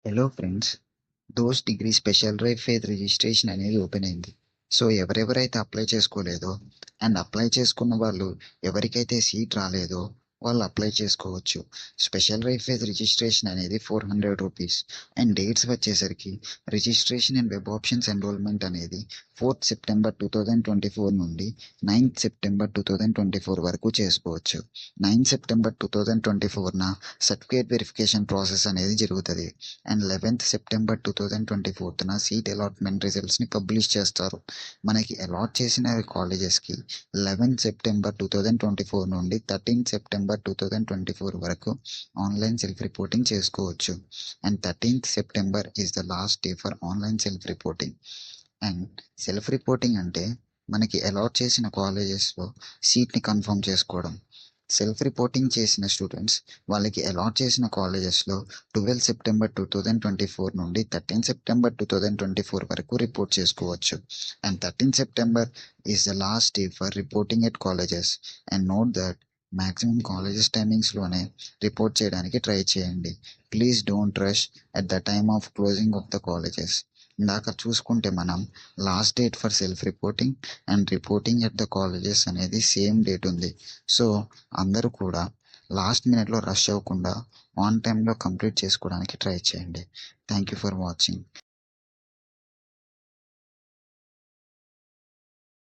Hello friends, those degree special drive phase registration అనేది open అయింది. So ఎవరెవరైతే apply చేసుకోలేదో and apply చేసుకున్న వాళ్ళు ఎవరికైతే సీట్ రాలేదో వాళ్ళు అప్లై చేసుకోవచ్చు. స్పెషల్ డ్రైవ్ ఫేజ్ రిజిస్ట్రేషన్ అనేది ₹400 అండ్ డేట్స్ వచ్చేసరికి registration and web options enrollment అనేది 4th సెప్టెంబర్ 2024 నుండి 9th సెప్టెంబర్ 2024 వరకు చేసుకోవచ్చు. 9th సెప్టెంబర్ 2024న సర్టిఫికేట్ వెరిఫికేషన్ ప్రాసెస్ అనేది జరుగుతుంది. అండ్ 11th సెప్టెంబర్ 2024న సీట్ అలాట్మెంట్ రిజల్ట్స్ని పబ్లిష్ చేస్తారు. మనకి అలాట్ చేసిన కాలేజెస్కి 11th సెప్టెంబర్ 2024 నుండి 13th సెప్టెంబర్ 2024 వరకు ఆన్లైన్ సెల్ఫ్ రిపోర్టింగ్ చేసుకోవచ్చు. And 13th September is the last day for online self reporting. And self reporting అంటే మనకి అలాట్ చేసిన కాలేజెస్లో సీట్ని కన్ఫర్మ్ చేసుకోవడం. సెల్ఫ్ రిపోర్టింగ్ చేసిన స్టూడెంట్స్ వాళ్ళకి అలాట్ చేసిన కాలేజెస్లో 12 సెప్టెంబర్ 2024 నుండి 13 సెప్టెంబర్ 2024 వరకు రిపోర్ట్ చేసుకోవచ్చు. And 13 September is the last day for reporting at colleges. And note that maximum colleges టైమింగ్స్లోనే రిపోర్ట్ చేయడానికి ట్రై చేయండి. Please don't rush at the time of closing of the colleges. ఇందాక చూసుకుంటే మనం last date for self reporting and reporting at the colleges అనేది same date ఉంది. So అందరూ కూడా లాస్ట్ మినిట్లో రష్ అవ్వకుండా ఆన్ టైంలో కంప్లీట్ చేసుకోవడానికి ట్రై చేయండి. Thank you for watching.